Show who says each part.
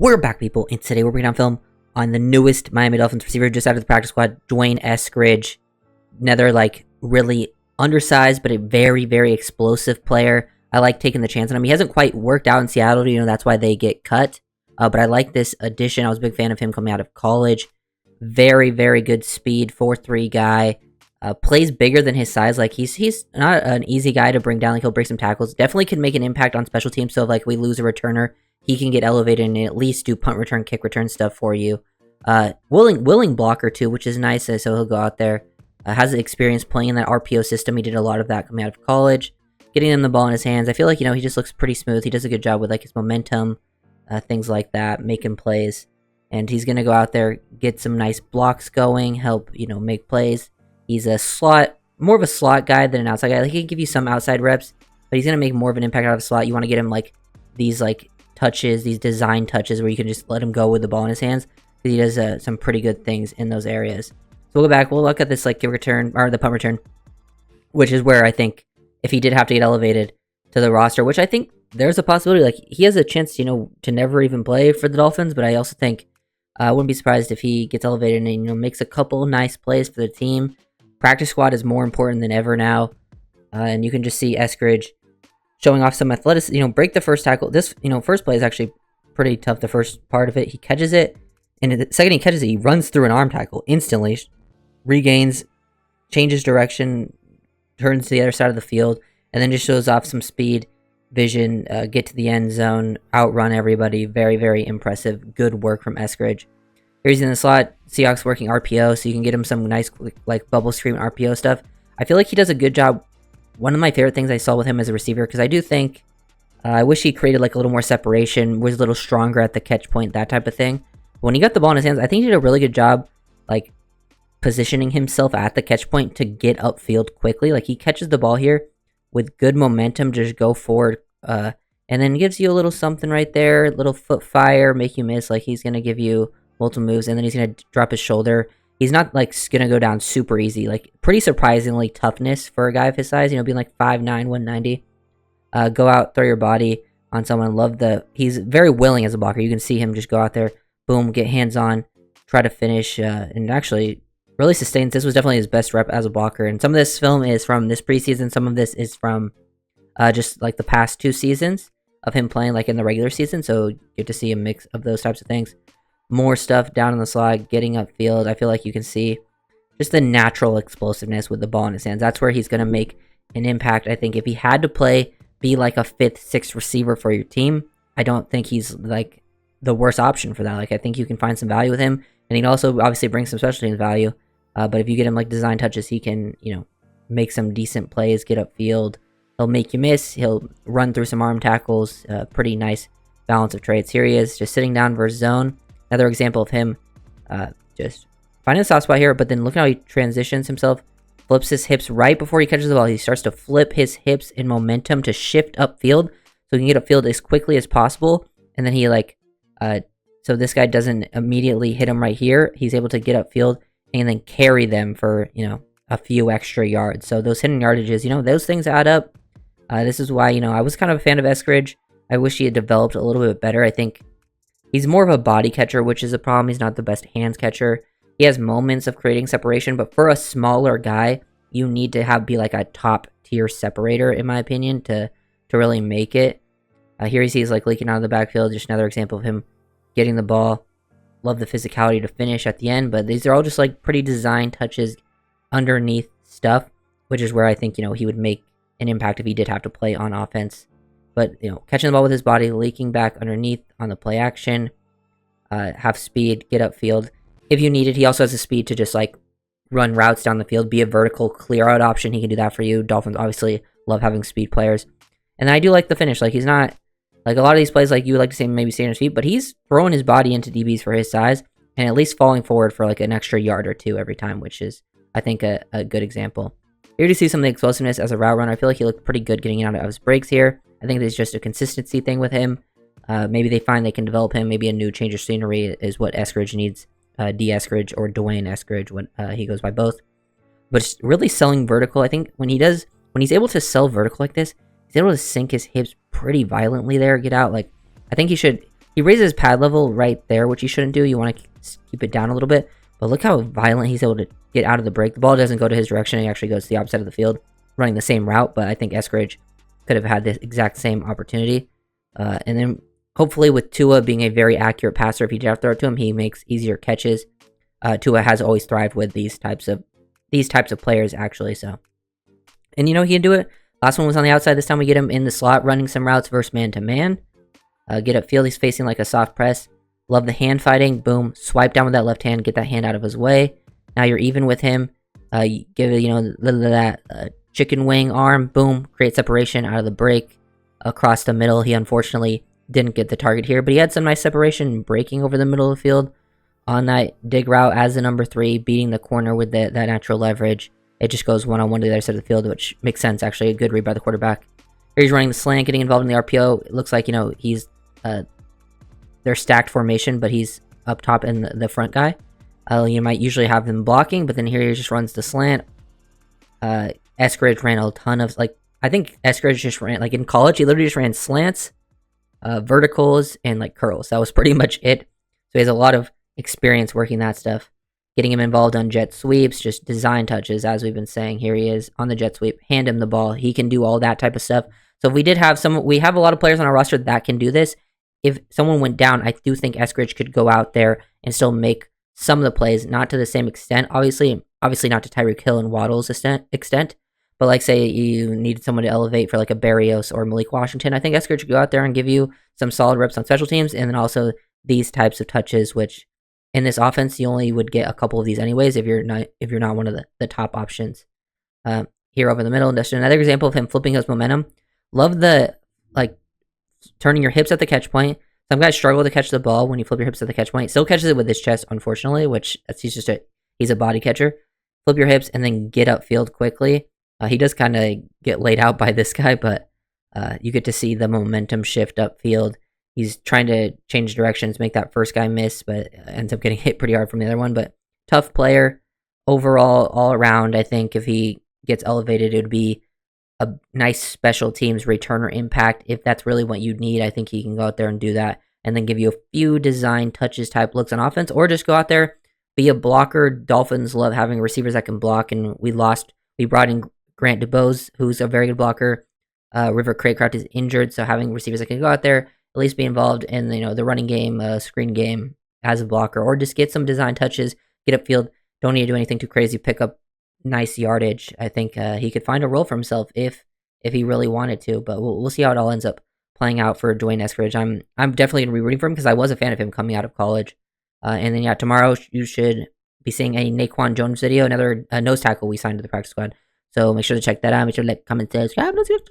Speaker 1: We're back, people, and today we're bringing down film on the newest Miami Dolphins receiver just out of the practice squad, Eskridge. Another, really undersized, but a very, very explosive player. I like taking the chance on him. He hasn't quite worked out in Seattle, that's why they get cut. But I like this addition. I was a big fan of him coming out of college. Very, very good speed, 4'3" guy. Plays bigger than his size. He's not an easy guy to bring down. He'll break some tackles. Definitely can make an impact on special teams. So if we lose a returner, he can get elevated and at least do punt return, kick return stuff for you. Willing blocker too, which is nice. So he'll go out there. Has experience playing in that RPO system. He did a lot of that coming out of college. Getting him the ball in his hands. I feel like, he just looks pretty smooth. He does a good job with his momentum, things like that, making plays. And he's going to go out there, get some nice blocks going, help, make plays. He's a slot, more of a slot guy than an outside guy. He can give you some outside reps, but he's going to make more of an impact out of the slot. You want to get him these touches, these design touches where you can just let him go with the ball in his hands, because he does some pretty good things in those areas. So we'll go back, we'll look at this kick return, or the punt return, which is where I think if he did have to get elevated to the roster, which I think there's a possibility, he has a chance, to never even play for the Dolphins, but I also think I wouldn't be surprised if he gets elevated and, makes a couple nice plays for the team. Practice squad is more important than ever now, and you can just see Eskridge showing off some athleticism, break the first tackle. This, first play is actually pretty tough, the first part of it. He catches it, and the second he catches it, he runs through an arm tackle instantly, regains, changes direction, turns to the other side of the field, and then just shows off some speed, vision, get to the end zone, outrun everybody. Very, very impressive. Good work from Eskridge. Here he's in the slot. Seahawks working RPO, so you can get him some nice, bubble screen RPO stuff. I feel like he does a good job. One of my favorite things I saw with him as a receiver, because I do think, I wish he created, a little more separation, was a little stronger at the catch point, that type of thing. But when he got the ball in his hands, I think he did a really good job, positioning himself at the catch point to get upfield quickly. He catches the ball here with good momentum, just go forward, and then gives you a little something right there, little foot fire, make you miss. He's going to give you multiple moves, and then he's going to drop his shoulder. He's not, going to go down super easy. Pretty surprisingly toughness for a guy of his size, being 5'9", 190. Go out, throw your body on someone. He's very willing as a blocker. You can see him just go out there, boom, get hands on, try to finish, and actually really sustains. This was definitely his best rep as a blocker, and some of this film is from this preseason. Some of this is from just the past 2 seasons of him playing in the regular season, so you get to see a mix of those types of things. More stuff down in the slot, getting upfield. I feel like you can see just the natural explosiveness with the ball in his hands. That's where he's going to make an impact. I think if he had to be a 5th, 6th receiver for your team, I don't think he's the worst option for that. I think you can find some value with him, and he also obviously brings some special teams value. But if you get him design touches, he can, make some decent plays, get upfield. He'll make you miss. He'll run through some arm tackles. Pretty nice balance of traits. Here he is, just sitting down versus zone. Another example of him just finding a soft spot here, but then look how he transitions himself, flips his hips right before he catches the ball. He starts to flip his hips in momentum to shift upfield so he can get upfield as quickly as possible. And then he so this guy doesn't immediately hit him right here. He's able to get upfield and then carry them for, a few extra yards. So those hidden yardages, those things add up. This is why, I was kind of a fan of Eskridge. I wish he had developed a little bit better. I think he's more of a body catcher, which is a problem. He's not the best hands catcher. He has moments of creating separation, but for a smaller guy, you need to be a top tier separator, in my opinion, to really make it. Here he sees leaking out of the backfield. Just another example of him getting the ball. Love the physicality to finish at the end, but these are all just pretty design touches underneath stuff, which is where I think, he would make an impact if he did have to play on offense. But, catching the ball with his body, leaking back underneath on the play action, have speed, get upfield. If you need it, he also has the speed to just, run routes down the field, be a vertical clear-out option. He can do that for you. Dolphins obviously love having speed players. And then I do like the finish. He's not, a lot of these plays, you would like to see him maybe stay on his feet, but he's throwing his body into DBs for his size, and at least falling forward for, an extra yard or 2 every time, which is, I think, a good example. Here to see some of the explosiveness as a route runner. I feel like he looked pretty good getting out of his breaks here. I think there's just a consistency thing with him. Maybe they find they can develop him. Maybe a new change of scenery is what Eskridge needs. Eskridge or Dwayne Eskridge, when he goes by both. But just really selling vertical. I think when he's able to sell vertical like this, he's able to sink his hips pretty violently there, get out. I think he should He raises his pad level right there, which you shouldn't do. You want to keep it down a little bit. But look how violent he's able to get out of the break. The ball doesn't go to his direction. He actually goes to the opposite of the field, running the same route. But I think Eskridge could have had the exact same opportunity. And then hopefully with Tua being a very accurate passer, if you draft throw it to him, he makes easier catches. Tua has always thrived with these types of players, actually. So, and he can do it. Last one was on the outside. This time we get him in the slot, running some routes versus man-to-man. Get upfield. He's facing like a soft press. Love the hand fighting. Boom. Swipe down with that left hand. Get that hand out of his way. Now you're even with him. You give it, little of that chicken wing arm. Boom. Create separation out of the break across the middle. He unfortunately didn't get the target here, but he had some nice separation breaking over the middle of the field on that dig route as the number 3, beating the corner with that natural leverage. It just goes one-on-one to the other side of the field, which makes sense, actually. A good read by the quarterback. Here he's running the slant, getting involved in the RPO. It looks like, he's... they're stacked formation, but he's up top in the front guy. You might usually have him blocking, but then here he just runs the slant. Eskridge ran a ton of... I think Eskridge just ran... in college, he literally just ran slants, verticals, and, curls. That was pretty much it. So he has a lot of experience working that stuff. Getting him involved on jet sweeps, just design touches, as we've been saying. Here he is on the jet sweep. Hand him the ball. He can do all that type of stuff. So if we did have we have a lot of players on our roster that can do this. If someone went down, I do think Eskridge could go out there and still make some of the plays, not to the same extent, obviously not to Tyreek Hill and Waddle's extent, but say you needed someone to elevate for a Barrios or Malik Washington. I think Eskridge could go out there and give you some solid reps on special teams, and then also these types of touches, which in this offense, you only would get a couple of these anyways if you're not one of the top options. Here over the middle, just another example of him flipping his momentum. Love the turning your hips at the catch point. Some guys struggle to catch the ball when you flip your hips at the catch point. Still catches it with his chest, unfortunately, which he's a body catcher. Flip your hips and then get upfield quickly. He does kind of get laid out by this guy, but you get to see the momentum shift upfield. He's trying to change directions, make that first guy miss, but ends up getting hit pretty hard from the other one. But tough player overall, all around. I think if he gets elevated, it would be a nice special teams returner impact. If that's really what you need, I think he can go out there and do that, and then give you a few design touches type looks on offense, or just go out there, be a blocker. Dolphins love having receivers that can block, and we brought in Grant DuBose, who's a very good blocker. River Craycraft is injured, so having receivers that can go out there, at least be involved in the running game, screen game as a blocker, or just get some design touches, get upfield. Don't need to do anything too crazy. Pick up nice yardage. I think he could find a role for himself if he really wanted to. But we'll see how it all ends up playing out for Dwayne Eskridge. I'm definitely gonna be rooting for him because I was a fan of him coming out of college. And then tomorrow you should be seeing a Naquan Jones video, another nose tackle we signed to the practice squad. So make sure to check that out. Make sure to like, comment, subscribe. Let's get